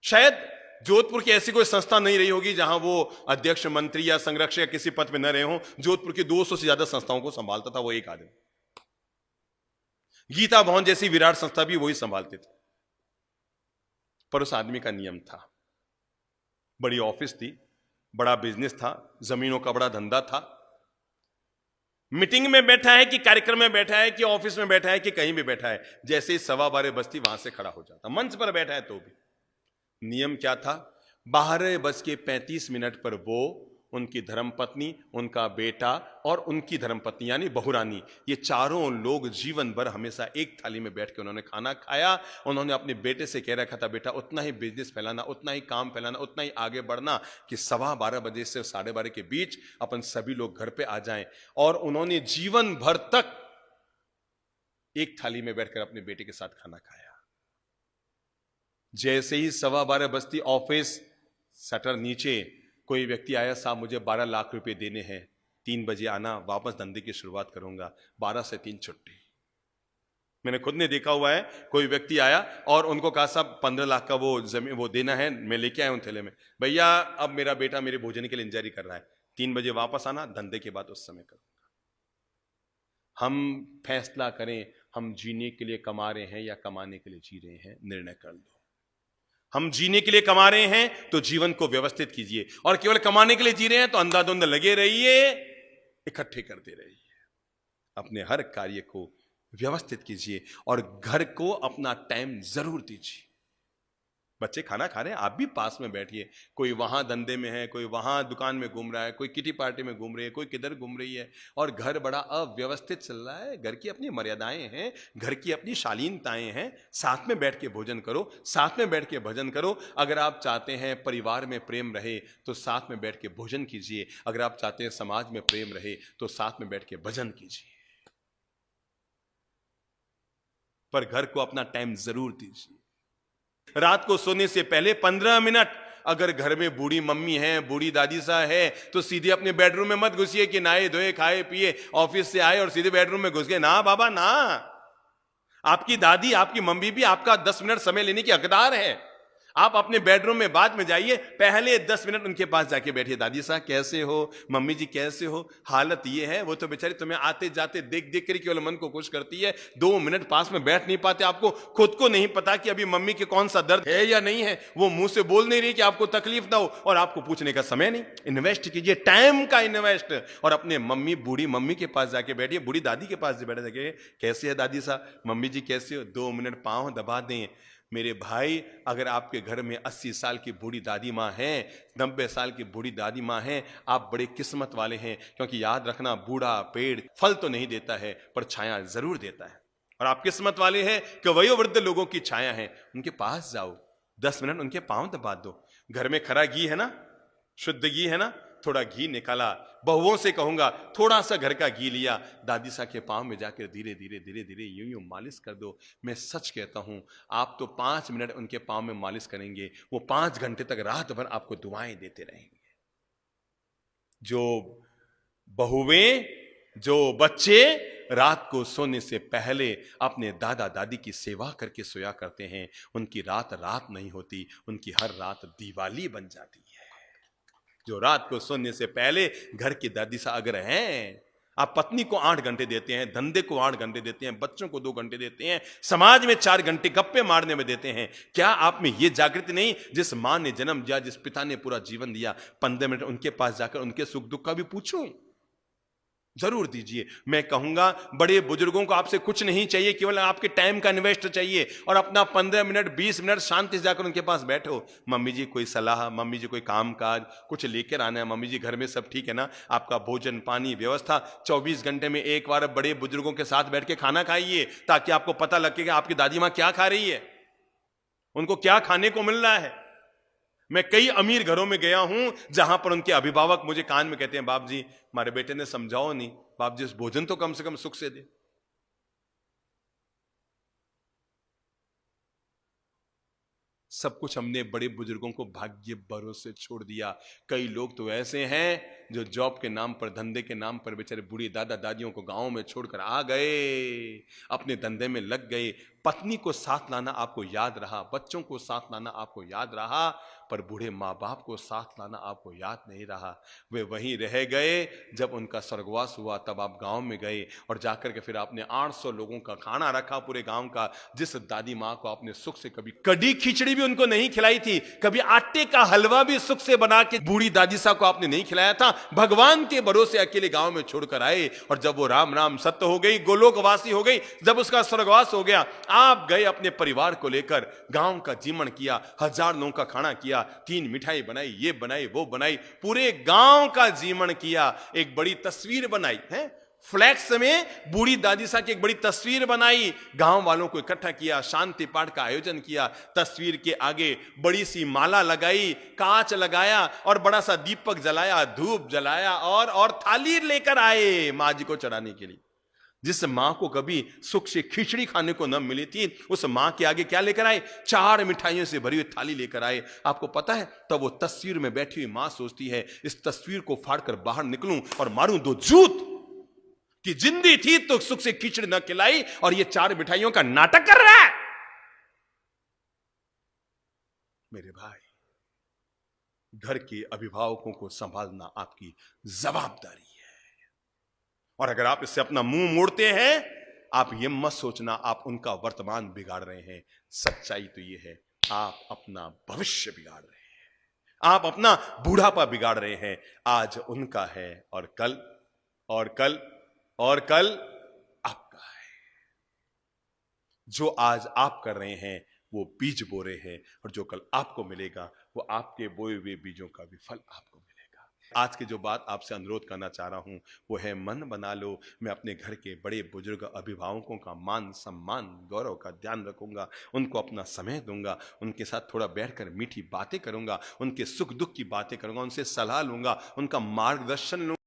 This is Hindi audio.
शायद जोधपुर की ऐसी कोई संस्था नहीं रही होगी जहां वो अध्यक्ष, मंत्री या संरक्षक या किसी पद पे न रहे हो। जोधपुर की 200 से ज्यादा संस्थाओं को संभालता था वो एक आदमी। गीता भवन जैसी विराट संस्था भी वही संभालते थे। पर उस आदमी का नियम था, बड़ी ऑफिस थी, बड़ा बिजनेस था, जमीनों का बड़ा धंधा था। मीटिंग में बैठा है कि कार्यक्रम में बैठा है कि ऑफिस में बैठा है कि कहीं भी बैठा है, जैसे ही 12:15 बजती वहां से खड़ा हो जाता। मंच पर बैठा है तो भी नियम क्या था, 12:35 पर वो, उनकी धर्मपत्नी, उनका बेटा और उनकी धर्मपत्नी यानी बहुरानी, ये चारों लोग जीवन भर हमेशा एक थाली में बैठ के उन्होंने खाना खाया। उन्होंने अपने बेटे से कह रखा था, बेटा उतना ही बिजनेस फैलाना, उतना ही काम फैलाना, उतना ही आगे बढ़ना कि 12:15 बजे से 12:30 के बीच अपन सभी लोग घर पे आ जाएं। और उन्होंने जीवन भर तक एक थाली में बैठकर अपने बेटे के साथ खाना खाया। जैसे ही 12:15 बजती, ऑफिस शटर नीचे, कोई व्यक्ति आया, साहब मुझे 12 लाख रुपए देने हैं, 3 बजे आना, वापस धंधे की शुरुआत करूंगा। 12 से 3 छुट्टी। मैंने खुद ने देखा हुआ है, कोई व्यक्ति आया और उनको कहा, साहब 15 लाख का वो जमीन वो देना है, मैं लेके आया हूं थैले में, भैया अब मेरा बेटा मेरे भोजन के लिए इंतजारी कर रहा है, 3 बजे वापस आना, धंधे के बाद उस समय करूंगा। हम फैसला करें, हम जीने के लिए कमा रहे हैं या कमाने के लिए जी रहे हैं, निर्णय कर लो। हम जीने के लिए कमा रहे हैं तो जीवन को व्यवस्थित कीजिए, और केवल कमाने के लिए जी रहे हैं तो अंधाधुंध लगे रहिए, इकट्ठे करते रहिए। अपने हर कार्य को व्यवस्थित कीजिए और घर को अपना टाइम जरूर दीजिए। बच्चे खाना खा रहे हैं, आप भी पास में बैठिए। कोई वहां धंधे में है, कोई वहां दुकान में घूम रहा है, कोई किटी पार्टी में घूम रही है, कोई किधर घूम रही है, और घर बड़ा अव्यवस्थित चल रहा है। घर की अपनी मर्यादाएं हैं, घर की अपनी शालीनताएं हैं। साथ में बैठ के भोजन करो, साथ में बैठ के भजन करो। अगर आप चाहते हैं परिवार में प्रेम रहे तो साथ में बैठ के भोजन कीजिए। अगर आप चाहते हैं समाज में प्रेम रहे तो साथ में बैठ के भजन कीजिए। पर घर को अपना टाइम जरूर दीजिए। रात को सोने से पहले 15 मिनट, अगर घर में बूढ़ी मम्मी है, बूढ़ी दादी सा है, तो सीधे अपने बेडरूम में मत घुसिए कि नहाए धोए खाए पिए ऑफिस से आए और सीधे बेडरूम में घुस गए। ना बाबा ना, आपकी दादी, आपकी मम्मी भी आपका 10 मिनट समय लेने की हकदार है। आप अपने बेडरूम में बाद में जाइए, पहले 10 मिनट उनके पास जाके बैठिए। दादी साहब कैसे हो, मम्मी जी कैसे हो, हालत ये है। वो तो बेचारी तुम्हें आते जाते देख देख कर केवल मन को खुश करती है, 2 मिनट पास में बैठ नहीं पाते। आपको खुद को नहीं पता कि अभी मम्मी के कौन सा दर्द है या नहीं है, वो मुंह से बोल नहीं रही कि आपको तकलीफ ना हो, और आपको पूछने का समय नहीं। इन्वेस्ट कीजिए, टाइम का इन्वेस्ट, और अपने मम्मी, बूढ़ी मम्मी के पास जाके बैठिए, बूढ़ी दादी के पास बैठे जाके, कैसे है दादी साहब, मम्मी जी कैसे हो, 2 मिनट पांव दबा दें। मेरे भाई, अगर आपके घर में 80 साल की बूढ़ी दादी माँ है, 90 साल की बूढ़ी दादी माँ है, आप बड़े किस्मत वाले हैं। क्योंकि याद रखना, बूढ़ा पेड़ फल तो नहीं देता है पर छाया जरूर देता है। और आप किस्मत वाले हैं कि वयोवृद्ध लोगों की छाया है। उनके पास जाओ, 10 मिनट उनके पांव दबा दो। घर में खरा घी है ना, शुद्ध घी है ना, थोड़ा घी निकाला, बहुओं से कहूंगा थोड़ा सा घर का घी लिया, दादी सा के पांव में जाकर धीरे धीरे धीरे धीरे यूं यूं मालिश कर दो। मैं सच कहता हूं, आप तो 5 मिनट उनके पांव में मालिश करेंगे, वो 5 घंटे तक रात भर आपको दुआएं देते रहेंगे। जो बहुएं, जो बच्चे रात को सोने से पहले अपने दादा दादी की सेवा करके सोया करते हैं, उनकी रात रात नहीं होती, उनकी हर रात दिवाली बन जाती है। जो रात को सोने से पहले घर की दादी सा अगर हैं, आप पत्नी को 8 घंटे देते हैं, धंधे को 8 घंटे देते हैं, बच्चों को 2 घंटे देते हैं, समाज में 4 घंटे गप्पे मारने में देते हैं, क्या आप में यह जागृति नहीं? जिस मां ने जन्म दिया, जिस पिता ने पूरा जीवन दिया, 15 मिनट उनके पास जाकर उनके सुख दुख का भी पूछूं, जरूर दीजिए। मैं कहूंगा, बड़े बुजुर्गों को आपसे कुछ नहीं चाहिए, केवल आपके टाइम का इन्वेस्ट चाहिए, और अपना 15 मिनट 20 मिनट शांति से जाकर उनके पास बैठो। मम्मी जी कोई सलाह, मम्मी जी कोई काम काज, कुछ लेकर आना है, मम्मी जी घर में सब ठीक है ना, आपका भोजन पानी व्यवस्था। 24 घंटे में एक बार बड़े बुजुर्गों के साथ बैठ के खाना खाइए, ताकि आपको पता लगे कि आपकी दादी माँ क्या खा रही है, उनको क्या खाने को मिल रहा है। मैं कई अमीर घरों में गया हूं जहां पर उनके अभिभावक मुझे कान में कहते हैं, बाप जी हमारे बेटे ने समझाओ नहीं, बाप जी भोजन तो कम से कम सुख से दे। सब कुछ हमने बड़े बुजुर्गों को भाग्य भरोसे छोड़ दिया। कई लोग तो ऐसे हैं जो जॉब के नाम पर, धंधे के नाम पर बेचारे बूढ़ी दादा दादियों को गांव में छोड़कर आ गए, अपने धंधे में लग गए। पत्नी को साथ लाना आपको याद रहा, बच्चों को साथ लाना आपको याद रहा, पर बूढ़े माँ बाप को साथ लाना आपको याद नहीं रहा। वे वहीं रह गए। जब उनका स्वर्गवास हुआ तब आप गांव में गए और जाकर के फिर आपने 800 लोगों का खाना रखा पूरे गांव का। जिस दादी माँ को आपने सुख से कभी कड़ी खिचड़ी भी उनको नहीं खिलाई थी, कभी आटे का हलवा भी सुख से बना के बूढ़ी दादी साहब को आपने नहीं खिलाया था, भगवान के भरोसे अकेले गांव में छोड़कर आए। और जब वो राम राम सत्य हो गई, गोलोकवासी हो गई, जब उसका स्वर्गवास हो गया, आप गए अपने परिवार को लेकर, गांव का जीवन किया, 1000 लोगों का खाना किया, 3 मिठाई बनाई, ये बनाई वो बनाई, पूरे गांव का जीवन किया, एक बड़ी तस्वीर बनाई है। फ्लैक्स में बूढ़ी दादी साहब की एक बड़ी तस्वीर बनाई, गांव वालों को इकट्ठा किया, शांति पाठ का आयोजन किया, तस्वीर के आगे बड़ी सी माला लगाई, कांच लगाया और बड़ा सा दीपक जलाया, धूप जलाया और थाली लेकर आए मां जी को चढ़ाने के लिए। जिस मां को कभी सुख से खिचड़ी खाने को न मिली थी, उस मां के आगे क्या लेकर आए? 4 मिठाइयों से भरी हुई थाली लेकर आए। आपको पता है, तब वो तस्वीर में बैठी हुई मां सोचती है, इस तस्वीर को फाड़कर बाहर निकलूं और मारूं 2 जूत कि जिंदी थी तो सुख से खिचड़ी न खिलाई और ये 4 मिठाइयों का नाटक कर रहा है। मेरे भाई, घर के अभिभावकों को संभालना आपकी जवाबदारी है। और अगर आप इससे अपना मुंह मोड़ते हैं, आप ये मत सोचना आप उनका वर्तमान बिगाड़ रहे हैं। सच्चाई तो ये है, आप अपना भविष्य बिगाड़ रहे हैं, आप अपना बूढ़ापा बिगाड़ रहे हैं। आज उनका है और कल और कल और कल आपका है। जो आज आप कर रहे हैं वो बीज बो रहे हैं, और जो कल आपको मिलेगा वो आपके बोए हुए बीजों का भी फल आपको मिलेगा। आज की जो बात आपसे अनुरोध करना चाह रहा हूं वो है, मन बना लो। मैं अपने घर के बड़े बुजुर्ग अभिभावकों का मान सम्मान गौरव का ध्यान रखूंगा, उनको अपना समय दूंगा, उनके साथ थोड़ा बैठकर मीठी बातें करूंगा, उनके सुख दुख की बातें करूंगा, उनसे सलाह लूंगा, उनका मार्गदर्शन लूंगा।